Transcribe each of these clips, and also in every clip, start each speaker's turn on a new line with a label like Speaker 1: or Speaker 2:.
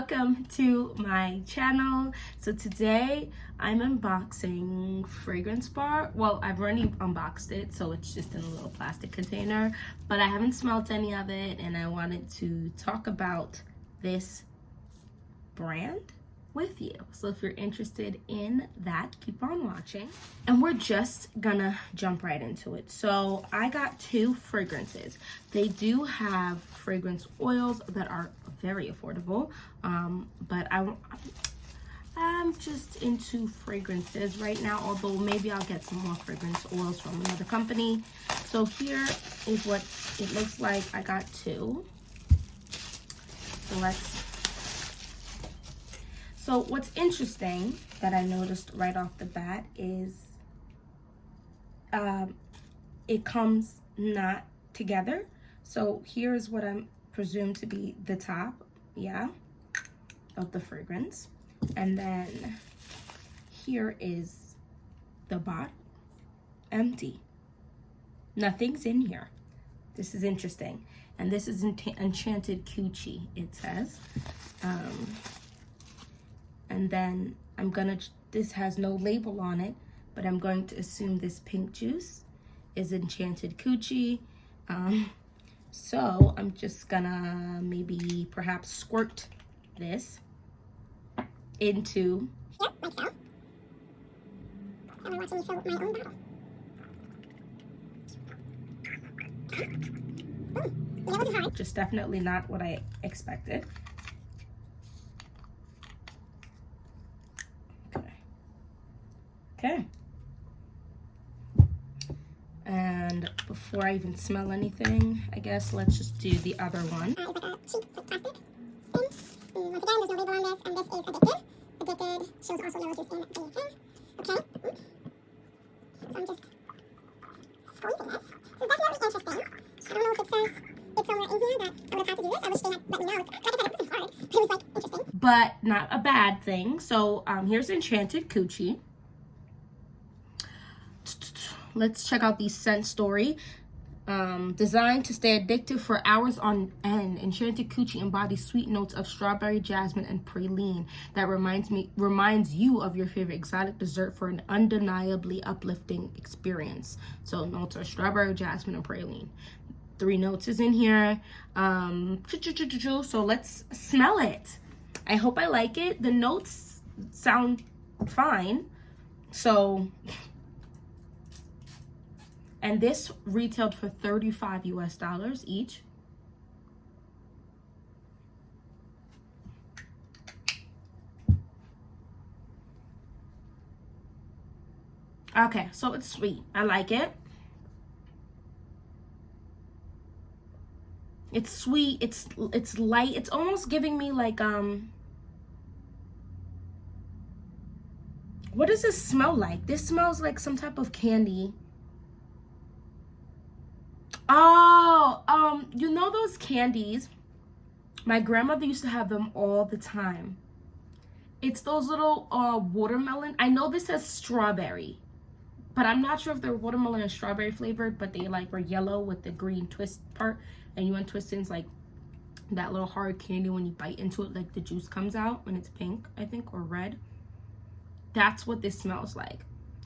Speaker 1: welcome to my channel. So today I'm unboxing Fragrance Bar. Well, I've already unboxed it, so it's just in a little plastic container, but I haven't smelled any of it, and I wanted to talk about this brand with you. So if you're interested in that, keep on watching. And we're just gonna jump right into it. So I got two fragrances. They do have fragrance oils that are very affordable, but I'm just into fragrances right now, although maybe I'll get some more fragrance oils from another company. So here is what it looks like. I got two. So what's interesting that I noticed right off the bat is it comes not together. So here's what I'm presumed to be the top, of the fragrance. And then here is the bottle, empty. Nothing's in here. This is interesting. And this is Enchanted Coochie, it says. And then this has no label on it, but I'm going to assume this pink juice is Enchanted Coochie. So I'm just gonna perhaps squirt this into like so. And I'm watching you fill my own bottle. That wasn't hard. Just definitely not what I expected. Okay. And before I even smell anything, I guess let's just do the other one. It's like a cheap plastic thing. Once again, there's no label on this, and this is Addicted. Addicted shows also yellow juice in the thing. Okay. So I'm just squeezing this. So it's definitely interesting. I don't know if it says it's somewhere in here that I would have had to do this. I wish they had let me know. Like I said, it wasn't hard, but it was like interesting. But not a bad thing. So here's Enchanted Coochie. Let's check out the scent story. Designed to stay addictive for hours on end, Enchanted Coochie embodies sweet notes of strawberry, jasmine, and praline that reminds you of your favorite exotic dessert for an undeniably uplifting experience. So notes are strawberry, jasmine, and praline. 3 notes is in here. So let's smell it. I hope I like it. The notes sound fine. So... And this retailed for $35 US each. Okay, so it's sweet. I like it. It's sweet. It's light. It's almost giving me like what does this smell like? This smells like some type of candy. Oh, you know those candies? My grandmother used to have them all the time. It's those little watermelon. I know this says strawberry, but I'm not sure if they're watermelon and strawberry flavored, but they like were yellow with the green twist part, and you untwist it's like that little hard candy when you bite into it, like the juice comes out when it's pink, I think, or red. That's what this smells like.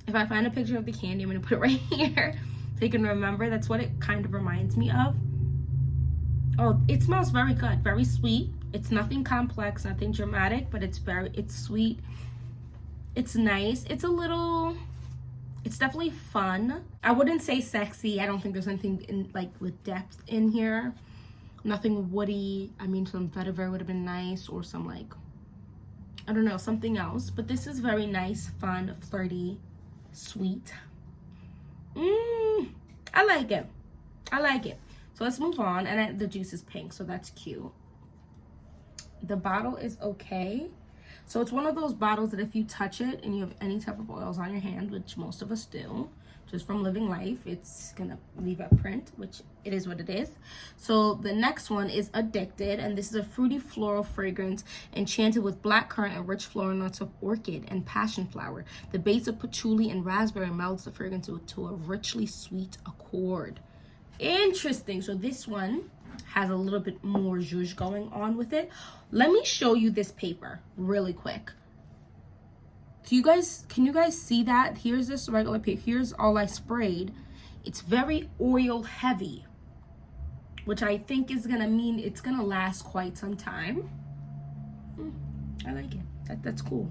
Speaker 1: If I find a picture of the candy, I'm gonna put it right here. So you can remember, that's what it kind of reminds me of. Oh, it smells very good, very sweet. It's nothing complex, nothing dramatic, but it's sweet. It's nice. It's definitely fun. I wouldn't say sexy. I don't think there's anything with depth in here. Nothing woody. I mean, some vetiver would have been nice, or some I don't know, something else. But this is very nice, fun, flirty, sweet. I like it. I like it. So let's move on. And the juice is pink, so that's cute. The bottle is okay. So it's one of those bottles that if you touch it and you have any type of oils on your hand, which most of us do, just from living life, it's gonna leave a print, which it is what it is. So the next one is Addicted, and this is a fruity floral fragrance enchanted with blackcurrant and rich floral notes of orchid and passion flower. The base of patchouli and raspberry melds the fragrance to a richly sweet accord. Interesting. So this one has a little bit more zhuzh going on with it. Let me show you this paper really quick. Can you guys see that? Here's this regular paper. Here's all I sprayed. It's very oil heavy, which I think is gonna mean it's gonna last quite some time. I like it. That's cool.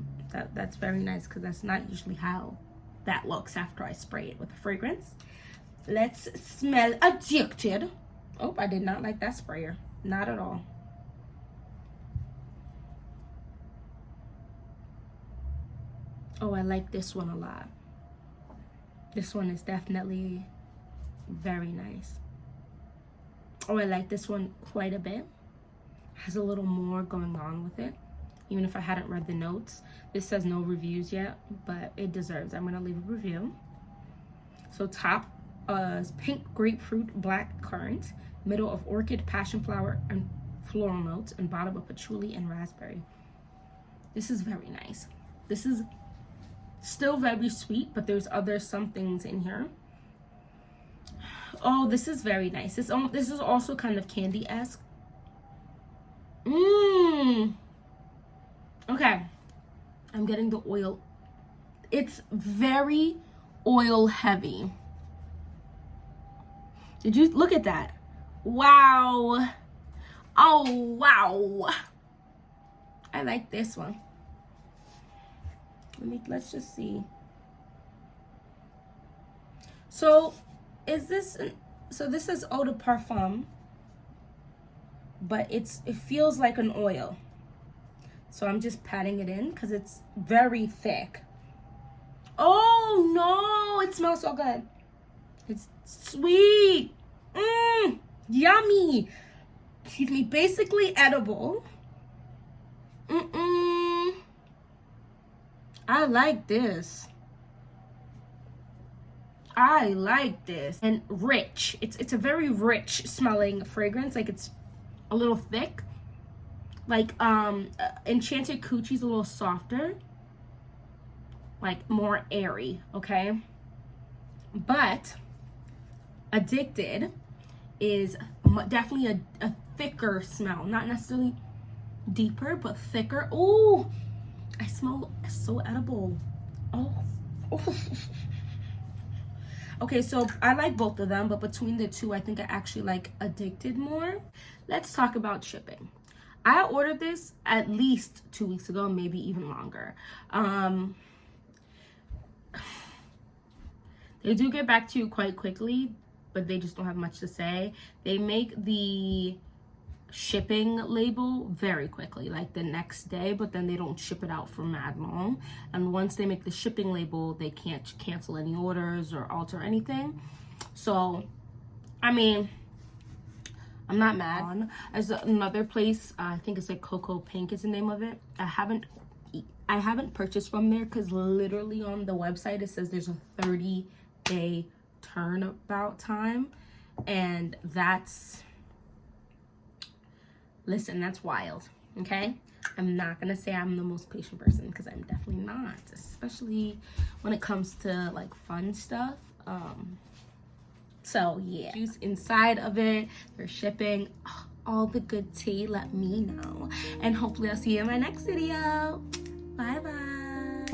Speaker 1: That's very nice, because that's not usually how that looks after I spray it with a fragrance. Let's smell Addicted. Oh, I did not like that sprayer. Not at all. Oh, I like this one a lot. This one is definitely very nice. Oh, I like this one quite a bit. Has a little more going on with it. Even if I hadn't read the notes. This says no reviews yet, but it deserves. I'm gonna leave a review. So top is pink grapefruit, black currant, middle of orchid, passion flower, and floral notes, and bottom of patchouli and raspberry. This is very nice. This is still very sweet, but there's other somethings in here. Oh, this is very nice. This is also kind of candy-esque. Okay, I'm getting the oil. It's very oil heavy. Did you look at that? Wow. Oh, wow. I like this one. Let's just see. So this is eau de parfum, but it feels like an oil. So I'm just patting it in because it's very thick. Oh no, it smells so good. It's sweet. Yummy. Excuse me, basically edible. I like this. I like this. And rich. It's a very rich smelling fragrance. Like, it's a little thick. Like Enchanted Coochie's a little softer. Like more airy, okay? But Addicted is definitely a thicker smell. Not necessarily deeper, but thicker. Oh, I smell so edible. Oh. Okay, so I like both of them, but between the two, I think I actually like Addicted more. Let's talk about shipping. I ordered this at least 2 weeks ago, maybe even longer. They do get back to you quite quickly, but they just don't have much to say. They make the shipping label very quickly, like the next day, but then they don't ship it out for mad long. And once they make the shipping label, they can't cancel any orders or alter anything. So, I mean, I'm not mad. As another place, I think it's like Coco Pink is the name of it. I haven't purchased from there because literally on the website it says there's a 30-day turnabout time, and that's wild. Okay, I'm not gonna say I'm the most patient person, because I'm definitely not, especially when it comes to like fun stuff. So yeah, juice inside of it, they're shipping, all the good tea. Let me know, and hopefully I'll see you in my next video. Bye bye.